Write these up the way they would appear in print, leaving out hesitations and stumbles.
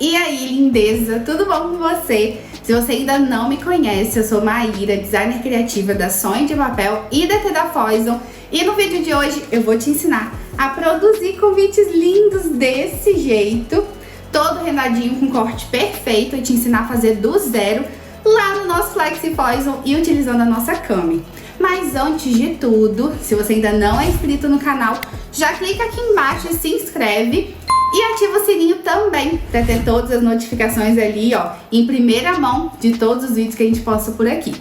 E aí, lindeza, tudo bom com você? Se você ainda não me conhece, eu sou Maíra, designer criativa da Sonho de Papel e da Teda Foison. E no vídeo de hoje eu vou te ensinar a produzir convites lindos desse jeito, todo rendadinho com corte perfeito, e te ensinar a fazer do zero lá no nosso Flexi Foison e utilizando a nossa cami. Mas antes de tudo, se você ainda não é inscrito no canal, já clica aqui embaixo e se inscreve. E ativa o sininho também, para ter todas as notificações ali, ó, em primeira mão de todos os vídeos que a gente posta por aqui.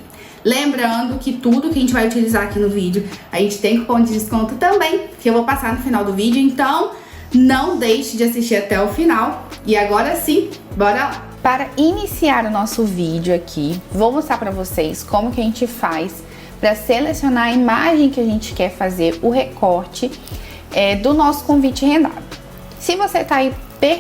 Lembrando que tudo que a gente vai utilizar aqui no vídeo, a gente tem cupom de desconto também, que eu vou passar no final do vídeo, então não deixe de assistir até o final. E agora sim, bora lá! Para iniciar o nosso vídeo aqui, vou mostrar para vocês como que a gente faz para selecionar a imagem que a gente quer fazer, o recorte do nosso convite rendado. Se você tá aí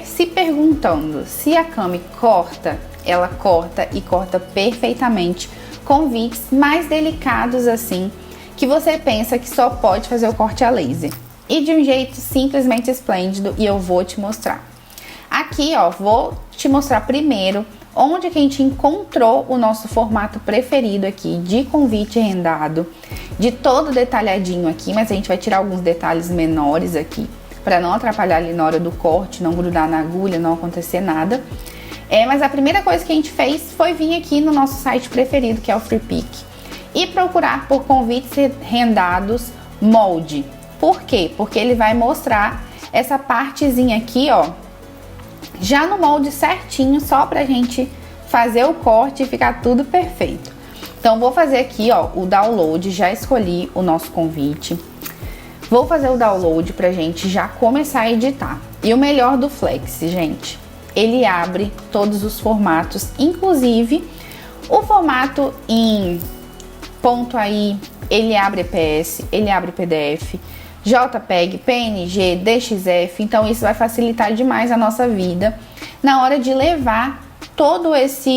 se perguntando se a cami corta, ela corta e corta perfeitamente convites mais delicados assim, que você pensa que só pode fazer o corte a laser. E de um jeito simplesmente esplêndido, e eu vou te mostrar. Aqui, ó, vou te mostrar primeiro onde que a gente encontrou o nosso formato preferido aqui de convite rendado, de todo detalhadinho aqui, mas a gente vai tirar alguns detalhes menores aqui, para não atrapalhar ali na hora do corte, não grudar na agulha, não acontecer nada. Mas a primeira coisa que a gente fez foi vir aqui no nosso site preferido, que é o Freepik, e procurar por convites rendados molde. Por quê? Porque ele vai mostrar essa partezinha aqui, ó, já no molde certinho, só pra gente fazer o corte e ficar tudo perfeito. Então, vou fazer aqui, ó, o download, já escolhi o nosso convite. Vou fazer o download pra gente já começar a editar. E o melhor do Flex, gente, ele abre todos os formatos, inclusive o formato em .ai, ele abre EPS, ele abre PDF, JPEG, PNG, DXF, então isso vai facilitar demais a nossa vida na hora de levar toda essa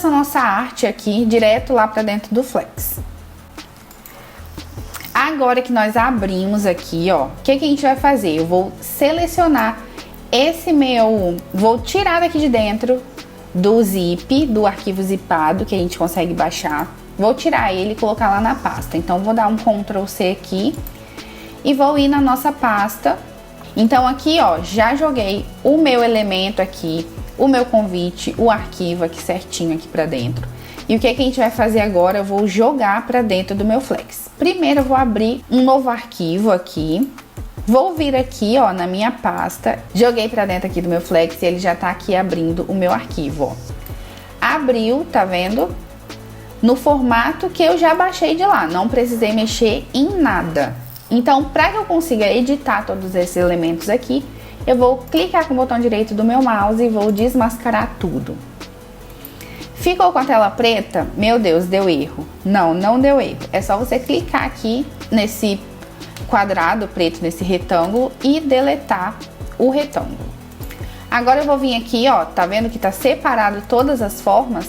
nossa arte aqui direto lá pra dentro do Flex. Agora que nós abrimos aqui, ó, o que a gente vai fazer? Eu vou selecionar vou tirar daqui de dentro do zip, do arquivo zipado que a gente consegue baixar. Vou tirar ele e colocar lá na pasta. Então, vou dar um Ctrl C aqui e vou ir na nossa pasta. Então, aqui, ó, já joguei o meu elemento aqui, o meu convite, o arquivo aqui certinho aqui pra dentro. E o que a gente vai fazer agora? Eu vou jogar pra dentro do meu Flex. Primeiro, eu vou abrir um novo arquivo aqui. Vou vir aqui, ó, na minha pasta. Joguei pra dentro aqui do meu Flex e ele já tá aqui abrindo o meu arquivo, ó. Abriu, tá vendo? No formato que eu já baixei de lá. Não precisei mexer em nada. Então, pra que eu consiga editar todos esses elementos aqui, eu vou clicar com o botão direito do meu mouse e vou desmascarar tudo. Ficou com a tela preta? Meu Deus, deu erro. Não, não deu erro. É só você clicar aqui nesse quadrado preto, nesse retângulo, e deletar o retângulo. Agora eu vou vir aqui, ó, tá vendo que tá separado todas as formas?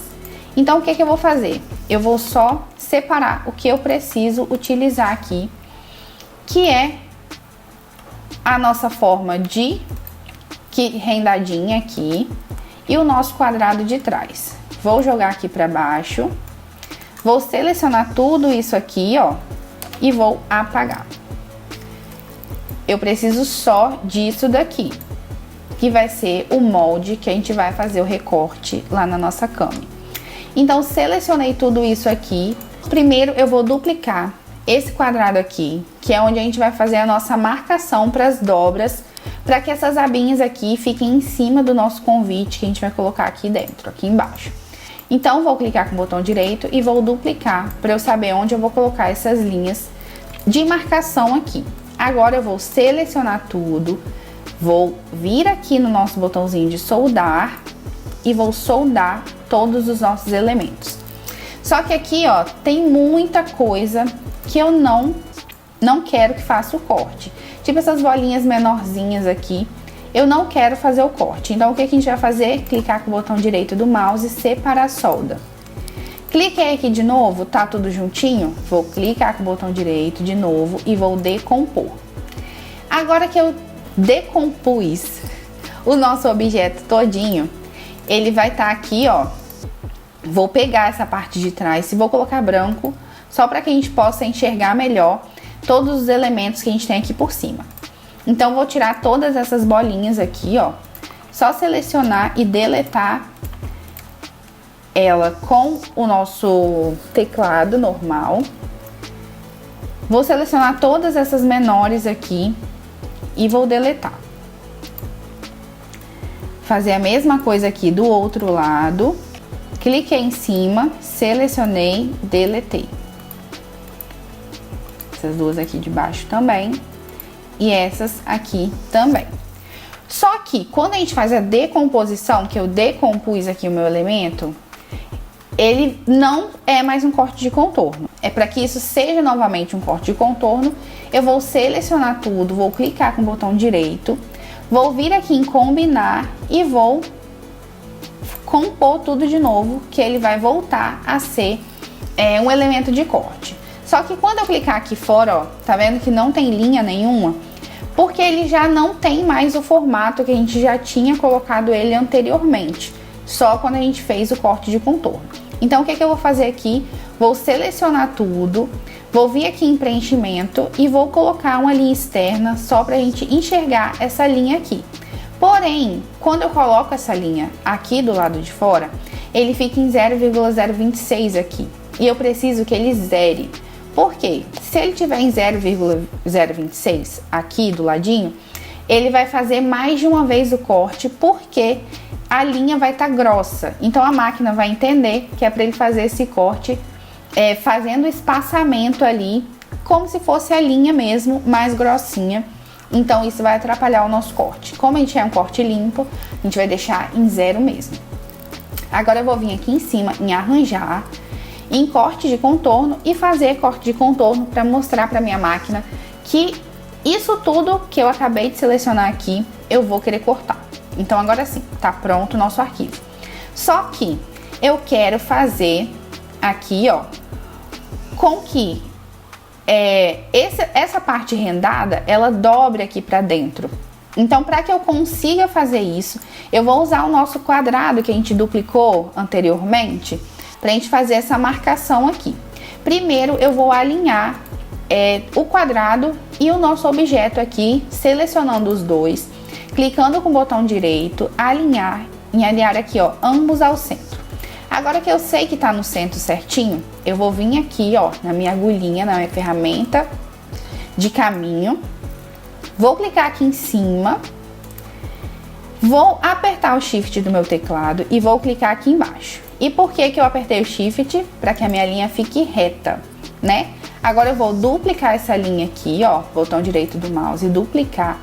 Então, o que eu vou fazer? Eu vou só separar o que eu preciso utilizar aqui, que é a nossa forma de rendadinha aqui e o nosso quadrado de trás. Vou jogar aqui para baixo, vou selecionar tudo isso aqui, ó, e vou apagar. Eu preciso só disso daqui, que vai ser o molde que a gente vai fazer o recorte lá na nossa cami. Então, selecionei tudo isso aqui. Primeiro, eu vou duplicar esse quadrado aqui, que é onde a gente vai fazer a nossa marcação para as dobras, para que essas abinhas aqui fiquem em cima do nosso convite que a gente vai colocar aqui dentro, aqui embaixo. Então, vou clicar com o botão direito e vou duplicar para eu saber onde eu vou colocar essas linhas de marcação aqui. Agora, eu vou selecionar tudo, vou vir aqui no nosso botãozinho de soldar e vou soldar todos os nossos elementos. Só que aqui, ó, tem muita coisa que eu não quero que faça o corte. Tipo essas bolinhas menorzinhas aqui, eu não quero fazer o corte. Então, o que a gente vai fazer? Clicar com o botão direito do mouse e separar a solda. Cliquei aqui de novo, tá tudo juntinho? Vou clicar com o botão direito de novo e vou decompor. Agora que eu decompus o nosso objeto todinho, ele vai estar aqui, ó. Vou pegar essa parte de trás e vou colocar branco, só para que a gente possa enxergar melhor todos os elementos que a gente tem aqui por cima. Então, vou tirar todas essas bolinhas aqui, ó. Só selecionar e deletar ela com o nosso teclado normal. Vou selecionar todas essas menores aqui e vou deletar. Fazer a mesma coisa aqui do outro lado. Cliquei em cima, selecionei, deletei. Essas duas aqui de baixo também. E essas aqui também. Só que quando a gente faz a decomposição, que eu decompus aqui o meu elemento, ele não é mais um corte de contorno. É para que isso seja novamente um corte de contorno, eu vou selecionar tudo, vou clicar com o botão direito, vou vir aqui em combinar e vou compor tudo de novo, que ele vai voltar a ser um elemento de corte. Só que quando eu clicar aqui fora, ó, tá vendo que não tem linha nenhuma? Porque ele já não tem mais o formato que a gente já tinha colocado ele anteriormente, só quando a gente fez o corte de contorno. Então, o que eu vou fazer aqui? Vou selecionar tudo, vou vir aqui em preenchimento e vou colocar uma linha externa só pra gente enxergar essa linha aqui. Porém, quando eu coloco essa linha aqui do lado de fora, ele fica em 0,026 aqui. E eu preciso que ele zere. Por quê? Se ele tiver em 0,026 aqui do ladinho, ele vai fazer mais de uma vez o corte, porque a linha vai estar grossa. Então a máquina vai entender que é para ele fazer esse corte fazendo espaçamento ali, como se fosse a linha mesmo, mais grossinha. Então isso vai atrapalhar o nosso corte. Como a gente é um corte limpo, a gente vai deixar em 0 mesmo. Agora eu vou vir aqui em cima em arranjar, em corte de contorno e fazer corte de contorno para mostrar para minha máquina que isso tudo que eu acabei de selecionar aqui, eu vou querer cortar. Então agora sim, tá pronto o nosso arquivo. Só que eu quero fazer aqui, ó, com que essa parte rendada, ela dobre aqui para dentro. Então, para que eu consiga fazer isso, eu vou usar o nosso quadrado que a gente duplicou anteriormente, pra gente fazer essa marcação aqui. Primeiro, eu vou alinhar o quadrado e o nosso objeto aqui, selecionando os dois, clicando com o botão direito, alinhar, em alinhar aqui, ó, ambos ao centro. Agora que eu sei que tá no centro certinho, eu vou vir aqui, ó, na minha agulhinha, na minha ferramenta de caminho, vou clicar aqui em cima, vou apertar o Shift do meu teclado e vou clicar aqui embaixo. E por que que eu apertei o Shift? Para que a minha linha fique reta, né? Agora eu vou duplicar essa linha aqui, ó, botão direito do mouse, duplicar,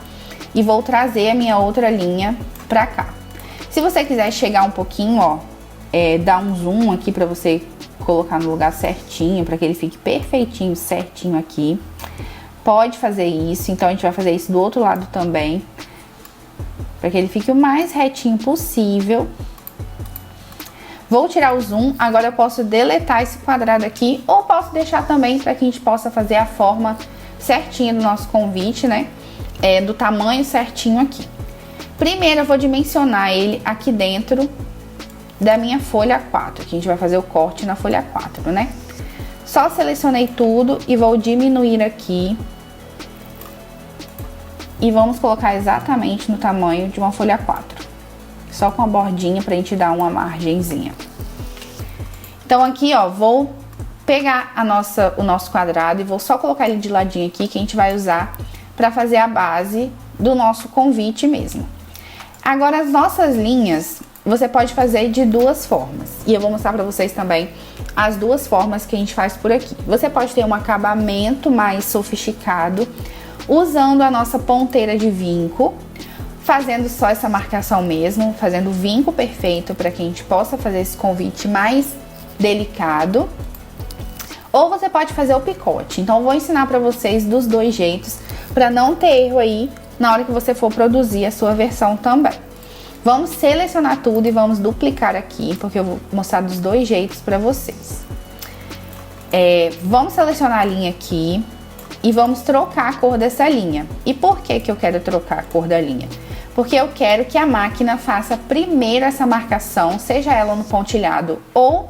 e vou trazer a minha outra linha pra cá. Se você quiser chegar um pouquinho, ó, dar um zoom aqui pra você colocar no lugar certinho, para que ele fique perfeitinho, certinho aqui, pode fazer isso. Então a gente vai fazer isso do outro lado também, para que ele fique o mais retinho possível. Vou tirar o zoom, agora eu posso deletar esse quadrado aqui, ou posso deixar também para que a gente possa fazer a forma certinha do nosso convite, né? Do tamanho certinho aqui. Primeiro eu vou dimensionar ele aqui dentro da minha folha 4, que a gente vai fazer o corte na folha 4, né? Só selecionei tudo e vou diminuir aqui. E vamos colocar exatamente no tamanho de uma folha 4. Só com a bordinha pra gente dar uma margenzinha. Então aqui, ó, vou pegar o nosso quadrado e vou só colocar ele de ladinho aqui, que a gente vai usar pra fazer a base do nosso convite mesmo. Agora as nossas linhas, você pode fazer de duas formas. E eu vou mostrar pra vocês também as duas formas que a gente faz por aqui. Você pode ter um acabamento mais sofisticado, usando a nossa ponteira de vinco, fazendo só essa marcação mesmo, fazendo o vinco perfeito para que a gente possa fazer esse convite mais delicado. Ou você pode fazer o picote. Então eu vou ensinar para vocês dos dois jeitos, para não ter erro aí na hora que você for produzir a sua versão também. Vamos selecionar tudo e vamos duplicar aqui, porque eu vou mostrar dos dois jeitos para vocês. Vamos selecionar a linha aqui e vamos trocar a cor dessa linha. E por que que eu quero trocar a cor da linha? porque eu quero que a máquina faça primeiro essa marcação, seja ela no pontilhado ou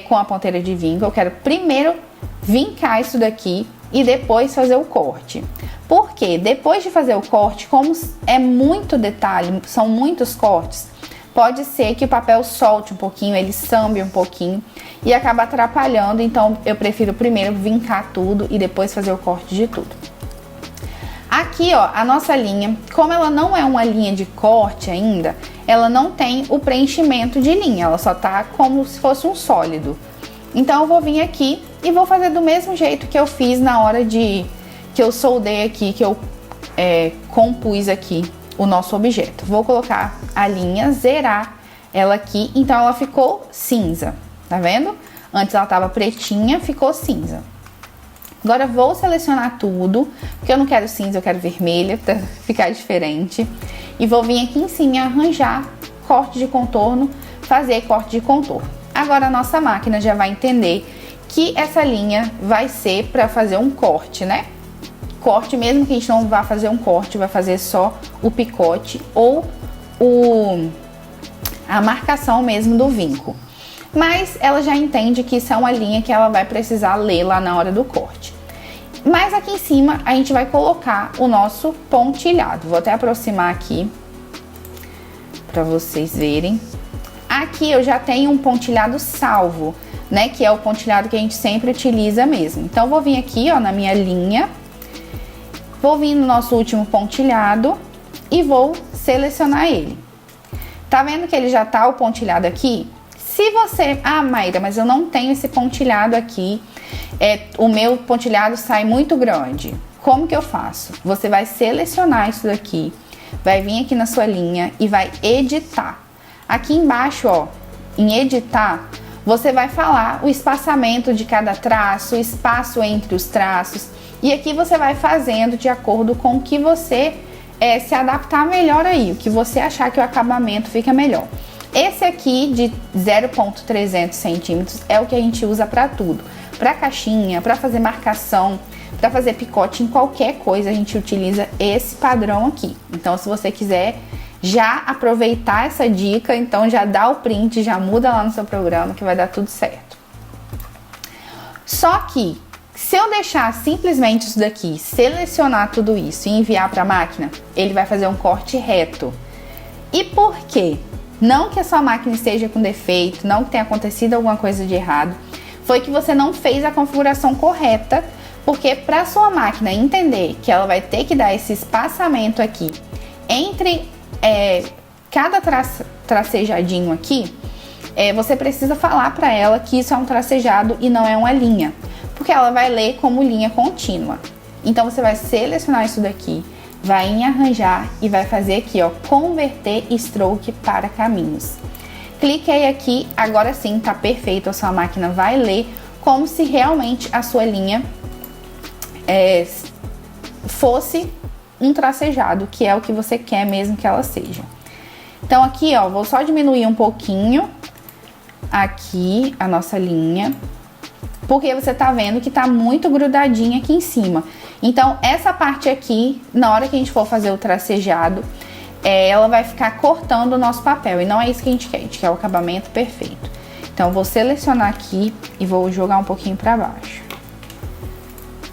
com a ponteira de vinco. Eu quero primeiro vincar isso daqui e depois fazer o corte. Porque depois de fazer o corte, como é muito detalhe, são muitos cortes, pode ser que o papel solte um pouquinho, ele sambe um pouquinho e acaba atrapalhando. Então eu prefiro primeiro vincar tudo e depois fazer o corte de tudo. Aqui, ó, a nossa linha, como ela não é uma linha de corte ainda, ela não tem o preenchimento de linha, ela só tá como se fosse um sólido. Então eu vou vir aqui e vou fazer do mesmo jeito que eu fiz na hora que eu soldei aqui, que eu compus aqui o nosso objeto. Vou colocar a linha, zerar ela aqui, então ela ficou cinza, tá vendo? Antes ela tava pretinha, ficou cinza. Agora eu vou selecionar tudo, porque eu não quero cinza, eu quero vermelha, pra ficar diferente. E vou vir aqui em cima arranjar corte de contorno, fazer corte de contorno. Agora a nossa máquina já vai entender que essa linha vai ser para fazer um corte, né? Corte, mesmo que a gente não vá fazer um corte, vai fazer só o picote ou a marcação mesmo do vinco. Mas ela já entende que isso é uma linha que ela vai precisar ler lá na hora do corte. Mas aqui em cima a gente vai colocar o nosso pontilhado. Vou até aproximar aqui para vocês verem. Aqui eu já tenho um pontilhado salvo, né? Que é o pontilhado que a gente sempre utiliza mesmo. Então eu vou vir aqui, ó, na minha linha. Vou vir no nosso último pontilhado e vou selecionar ele. Tá vendo que ele já tá o pontilhado aqui? Se você... Ah, Mayra, mas eu não tenho esse pontilhado aqui. O meu pontilhado sai muito grande. Como que eu faço? Você vai selecionar isso daqui, vai vir aqui na sua linha e vai editar. Aqui embaixo, ó, em editar, você vai falar o espaçamento de cada traço, o espaço entre os traços. E aqui você vai fazendo de acordo com o que você se adaptar melhor aí, o que você achar que o acabamento fica melhor. Esse aqui de 0,300 centímetros é o que a gente usa para tudo. Para caixinha, para fazer marcação, para fazer picote em qualquer coisa, a gente utiliza esse padrão aqui. Então, se você quiser já aproveitar essa dica, então já dá o print, já muda lá no seu programa que vai dar tudo certo. Só que, se eu deixar simplesmente isso daqui, selecionar tudo isso e enviar para a máquina, ele vai fazer um corte reto. E por quê? Não que a sua máquina esteja com defeito, não que tenha acontecido alguma coisa de errado, foi que você não fez a configuração correta, porque para sua máquina entender que ela vai ter que dar esse espaçamento aqui entre cada tracejadinho aqui, você precisa falar para ela que isso é um tracejado e não é uma linha, porque ela vai ler como linha contínua. Então você vai selecionar isso daqui, vai em arranjar e vai fazer aqui, ó, converter stroke para caminhos. Cliquei aqui, agora sim tá perfeito, a sua máquina vai ler como se realmente a sua linha fosse um tracejado, que é o que você quer mesmo que ela seja. Então aqui, ó, vou só diminuir um pouquinho aqui a nossa linha, porque você tá vendo que tá muito grudadinha aqui em cima. Então essa parte aqui, na hora que a gente for fazer o tracejado, ela vai ficar cortando o nosso papel, e não é isso que a gente quer o acabamento perfeito. Então, eu vou selecionar aqui e vou jogar um pouquinho para baixo.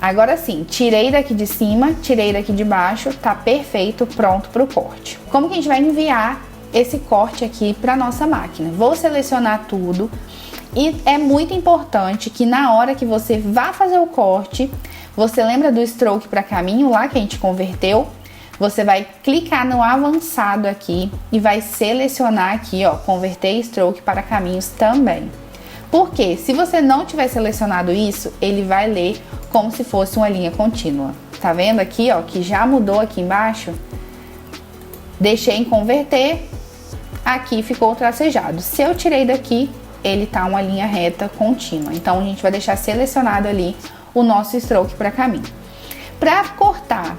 Agora sim, tirei daqui de cima, tirei daqui de baixo, tá perfeito, pronto para o corte. Como que a gente vai enviar esse corte aqui para nossa máquina? Vou selecionar tudo, e é muito importante que na hora que você vá fazer o corte, você lembra do stroke para caminho lá que a gente converteu? Você vai clicar no avançado aqui e vai selecionar aqui, ó, converter stroke para caminhos também. Porque se você não tiver selecionado isso, ele vai ler como se fosse uma linha contínua. Tá vendo aqui, ó, que já mudou aqui embaixo? Deixei em converter, aqui ficou o tracejado. Se eu tirei daqui, ele tá uma linha reta contínua. Então a gente vai deixar selecionado ali o nosso stroke para caminho. Para cortar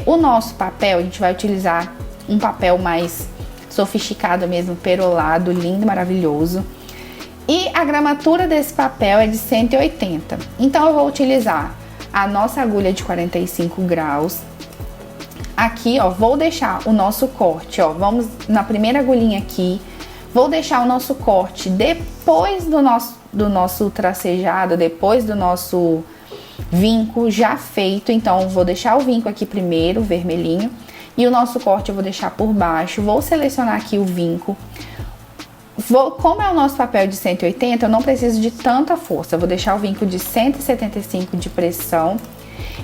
o nosso papel, a gente vai utilizar um papel mais sofisticado mesmo, perolado, lindo, maravilhoso. E a gramatura desse papel é de 180. Então eu vou utilizar a nossa agulha de 45 graus, aqui, ó, vou deixar o nosso corte, ó, vamos na primeira agulhinha aqui, vou deixar o nosso corte depois do nosso tracejado, depois do nosso vinco já feito. Então, vou deixar o vinco aqui primeiro, vermelhinho, e o nosso corte eu vou deixar por baixo. Vou selecionar aqui o vinco. Como é o nosso papel de 180, eu não preciso de tanta força. Eu vou deixar o vinco de 175 de pressão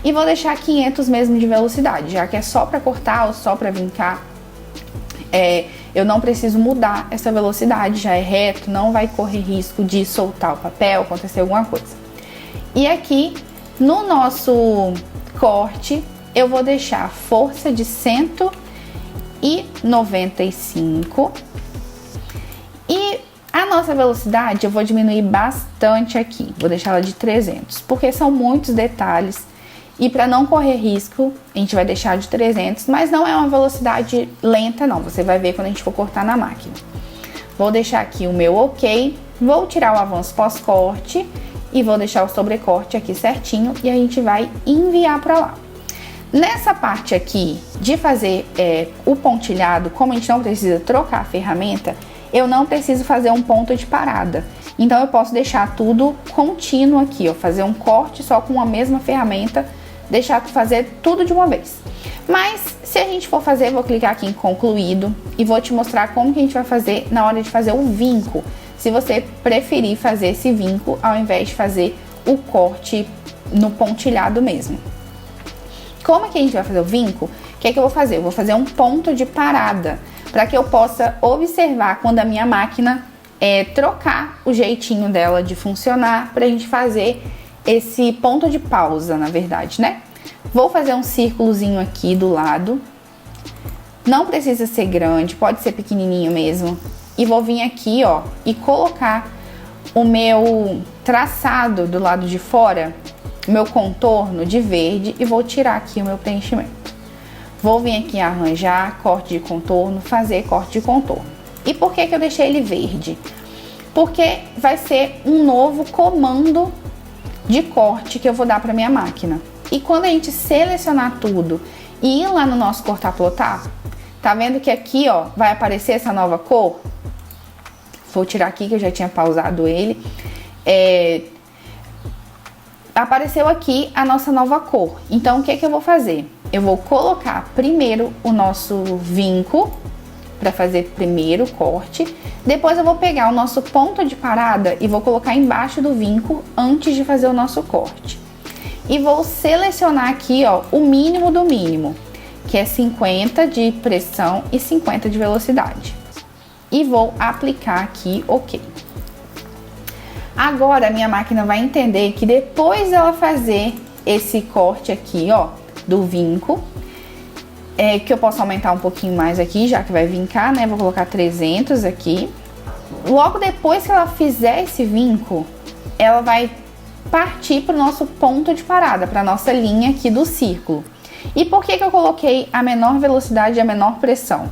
e vou deixar 500 mesmo de velocidade, já que é só para cortar ou só para vincar. Eu não preciso mudar essa velocidade, já é reto, não vai correr risco de soltar o papel, acontecer alguma coisa. E aqui no nosso corte eu vou deixar força de 195 e a nossa velocidade eu vou diminuir bastante aqui, vou deixar ela de 300, porque são muitos detalhes. E para não correr risco, a gente vai deixar de 300, mas não é uma velocidade lenta não, você vai ver quando a gente for cortar na máquina. Vou deixar aqui o meu ok, vou tirar o avanço pós-corte e vou deixar o sobrecorte aqui certinho e a gente vai enviar para lá. Nessa parte aqui de fazer o pontilhado, como a gente não precisa trocar a ferramenta, eu não preciso fazer um ponto de parada. Então eu posso deixar tudo contínuo aqui, ó, fazer um corte só com a mesma ferramenta, deixar fazer tudo de uma vez. Mas se a gente for fazer, vou clicar aqui em concluído e vou te mostrar como que a gente vai fazer na hora de fazer o vinco. Se você preferir fazer esse vinco ao invés de fazer o corte no pontilhado mesmo. Como é que a gente vai fazer o vinco? O que é que eu vou fazer? Eu vou fazer um ponto de parada para que eu possa observar quando a minha máquina trocar o jeitinho dela de funcionar, para a gente fazer esse ponto de pausa, na verdade, né? Vou fazer um círculozinho aqui do lado, não precisa ser grande, pode ser pequenininho mesmo, e vou vir aqui, ó, e colocar o meu traçado do lado de fora, meu contorno de verde, e vou tirar aqui o meu preenchimento. Vou vir aqui arranjar corte de contorno, fazer corte de contorno. E por que que eu deixei ele verde? Porque vai ser um novo comando de corte que eu vou dar para minha máquina. E quando a gente selecionar tudo e ir lá no nosso cortar plotar, tá vendo que aqui, ó, vai aparecer essa nova cor? Vou tirar aqui que eu já tinha pausado ele. Apareceu aqui a nossa nova cor. Então o que que eu vou fazer? Eu vou colocar primeiro o nosso vinco para fazer primeiro o corte, depois eu vou pegar o nosso ponto de parada e vou colocar embaixo do vinco antes de fazer o nosso corte. E vou selecionar aqui, ó, o mínimo do mínimo, que é 50 de pressão e 50 de velocidade. E vou aplicar aqui ok. Agora a minha máquina vai entender que depois dela fazer esse corte aqui, ó, do vinco, que eu posso aumentar um pouquinho mais aqui, já que vai vincar, né? Vou colocar 300 aqui. Logo depois que ela fizer esse vinco, ela vai partir para o nosso ponto de parada, para nossa linha aqui do círculo. E por que que eu coloquei a menor velocidade e a menor pressão?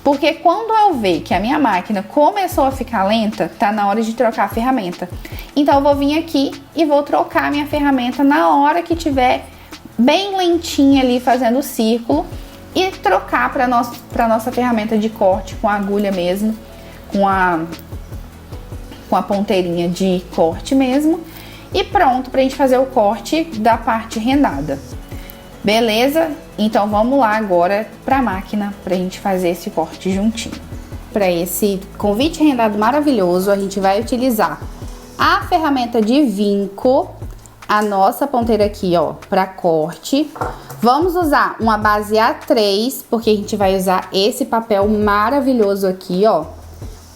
Porque quando eu ver que a minha máquina começou a ficar lenta, tá na hora de trocar a ferramenta. Então eu vou vir aqui e vou trocar a minha ferramenta na hora que tiver bem lentinha ali fazendo o círculo, e trocar para nossa ferramenta de corte com a agulha mesmo, com a ponteirinha de corte mesmo, e pronto pra gente fazer o corte da parte rendada. Beleza? Então vamos lá agora pra máquina pra gente fazer esse corte juntinho. Para esse convite rendado maravilhoso, a gente vai utilizar a ferramenta de vinco, a nossa ponteira aqui, ó, para corte. Vamos usar uma base A3, porque a gente vai usar esse papel maravilhoso aqui, ó,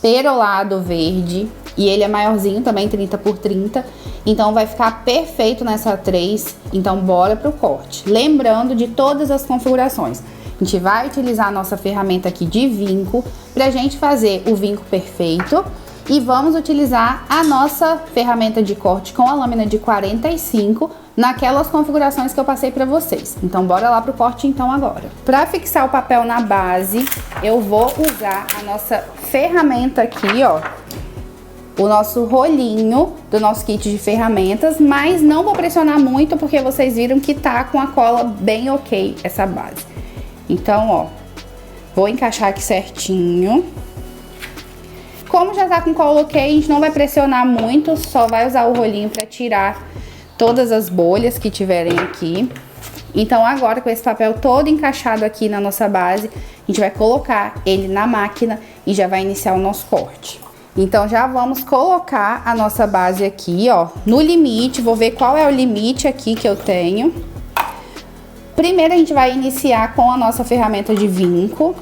perolado verde. E ele é maiorzinho também, 30 por 30. Então vai ficar perfeito nessa A3. Então bora pro corte. Lembrando de todas as configurações. A gente vai utilizar a nossa ferramenta aqui de vinco pra gente fazer o vinco perfeito. E vamos utilizar a nossa ferramenta de corte com a lâmina de 45 naquelas configurações que eu passei pra vocês. Então bora lá pro corte então agora. Pra fixar o papel na base, eu vou usar a nossa ferramenta aqui, ó, o nosso rolinho do nosso kit de ferramentas, mas não vou pressionar muito porque vocês viram que tá com a cola bem ok essa base. Então, ó, vou encaixar aqui certinho. Como já tá com cola ok, a gente não vai pressionar muito, só vai usar o rolinho pra tirar todas as bolhas que tiverem aqui. Então agora, com esse papel todo encaixado aqui na nossa base, a gente vai colocar ele na máquina e já vai iniciar o nosso corte. Então já vamos colocar a nossa base aqui, ó, no limite. Vou ver qual é o limite aqui que eu tenho. Primeiro a gente vai iniciar com a nossa ferramenta de vinco.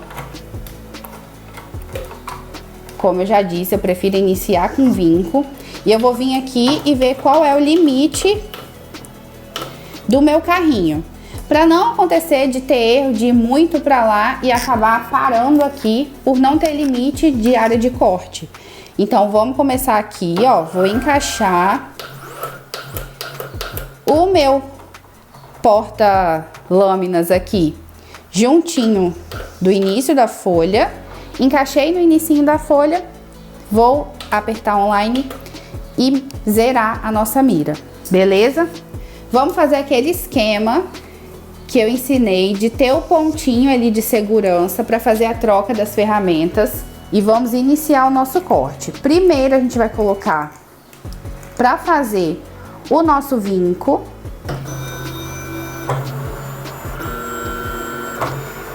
Como eu já disse, eu prefiro iniciar com vinco. E eu vou vir aqui e ver qual é o limite do meu carrinho. Para não acontecer de ter erro de ir muito para lá e acabar parando aqui por não ter limite de área de corte. Então vamos começar aqui, ó, vou encaixar o meu porta-lâminas aqui juntinho do início da folha. Encaixei no inicinho da folha, vou apertar online e zerar a nossa mira, beleza? Vamos fazer aquele esquema que eu ensinei de ter o pontinho ali de segurança para fazer a troca das ferramentas e vamos iniciar o nosso corte. Primeiro a gente vai colocar para fazer o nosso vinco.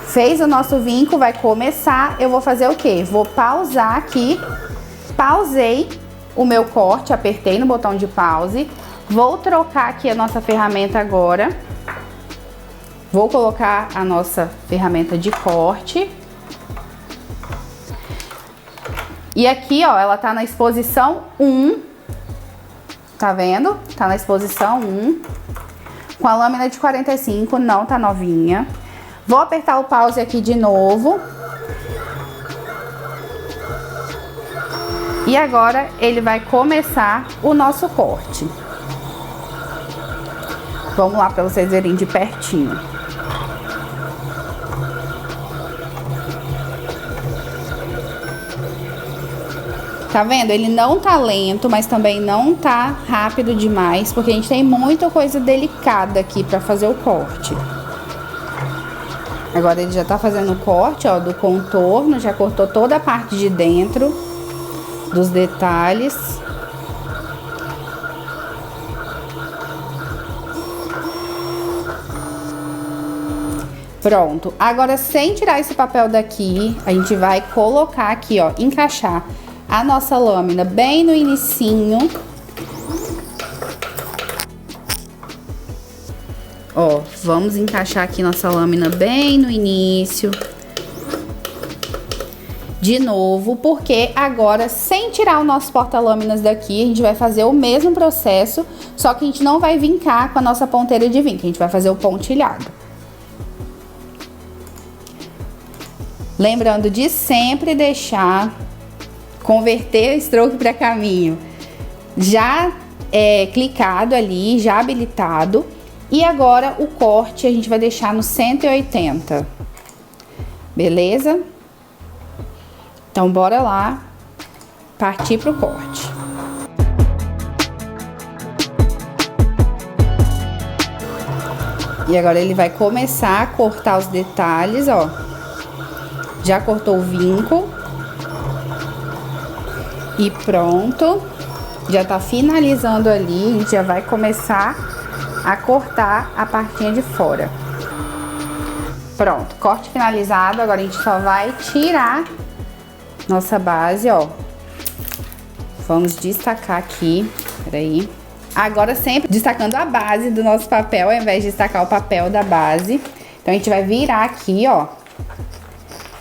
Fez o nosso vinco, vai começar, eu vou fazer o quê? Vou pausar aqui, pausei o meu corte, apertei no botão de pause, vou trocar aqui a nossa ferramenta agora, vou colocar a nossa ferramenta de corte. E aqui, ó, ela tá na exposição 1, tá vendo? Tá na exposição 1, com a lâmina de 45, não tá novinha. Vou apertar o pause aqui de novo. E agora ele vai começar o nosso corte. Vamos lá para vocês verem de pertinho. Tá vendo? Ele não tá lento, mas também não tá rápido demais, porque a gente tem muita coisa delicada aqui para fazer o corte. Agora ele já tá fazendo o corte, ó, do contorno, já cortou toda a parte de dentro dos detalhes. Pronto. Agora, sem tirar esse papel daqui, a gente vai colocar aqui, ó, encaixar a nossa lâmina bem no inicinho. Ó, vamos encaixar aqui nossa lâmina bem no início. De novo, porque agora, sem tirar o nosso porta-lâminas daqui, a gente vai fazer o mesmo processo, só que a gente não vai vincar com a nossa ponteira de vinco, a gente vai fazer o pontilhado. Lembrando de sempre deixar, converter o stroke para caminho já clicado ali, já habilitado. E agora o corte a gente vai deixar no 180, beleza? Então bora lá partir pro corte. E agora ele vai começar a cortar os detalhes, ó. Já cortou o vinco. E pronto. Já tá finalizando ali, a gente já vai começar a cortar a partinha de fora. Pronto, corte finalizado. Agora a gente só vai tirar nossa base, ó. Vamos destacar aqui, peraí. Agora sempre destacando a base do nosso papel, ao invés de destacar o papel da base. Então a gente vai virar aqui, ó,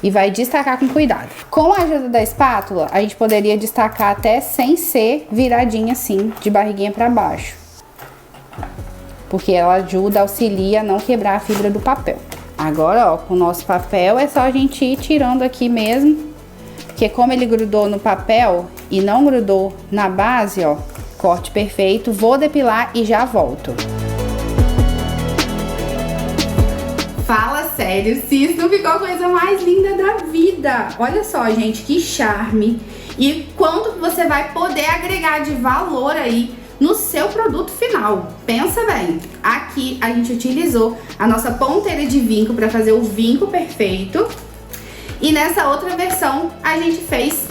e vai destacar com cuidado. Com a ajuda da espátula, a gente poderia destacar até sem ser viradinha assim, de barriguinha pra baixo. Porque ela ajuda, auxilia a não quebrar a fibra do papel. Agora, ó, com o nosso papel é só a gente ir tirando aqui mesmo. Porque como ele grudou no papel e não grudou na base, ó, corte perfeito. Vou depilar e já volto. Fala sério, se isso não ficou a coisa mais linda da vida. Olha só, gente, que charme. E quanto você vai poder agregar de valor aí no seu produto final. Pensa bem, aqui a gente utilizou a nossa ponteira de vinco para fazer o vinco perfeito. E nessa outra versão a gente fez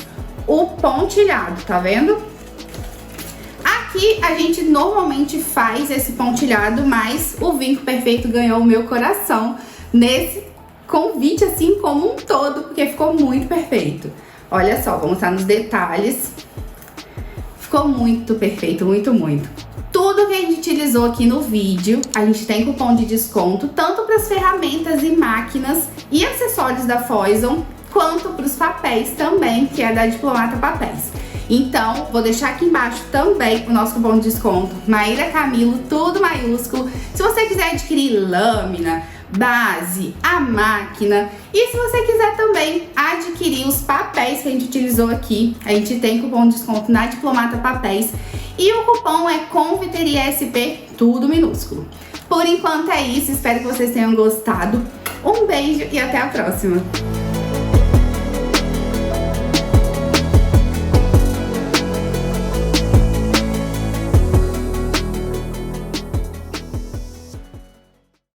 o pontilhado, tá vendo? Aqui a gente normalmente faz esse pontilhado, mas o vinco perfeito ganhou o meu coração nesse convite assim como um todo, porque ficou muito perfeito. Olha só, vou mostrar nos detalhes. Ficou muito perfeito, muito, muito. Tudo que a gente utilizou aqui no vídeo, a gente tem cupom de desconto, tanto para as ferramentas e máquinas e acessórios da Foison, quanto para os papéis também, que é da Diplomata Papéis. Então, vou deixar aqui embaixo também o nosso cupom de desconto, Maíra Camilo, tudo maiúsculo. Se você quiser adquirir lâmina, base, a máquina, e se você quiser também adquirir os papéis que a gente utilizou aqui, a gente tem cupom de desconto na Diplomata Papéis e o cupom é CONVITERIASP, tudo minúsculo. Por enquanto é isso, espero que vocês tenham gostado. Um beijo e até a próxima!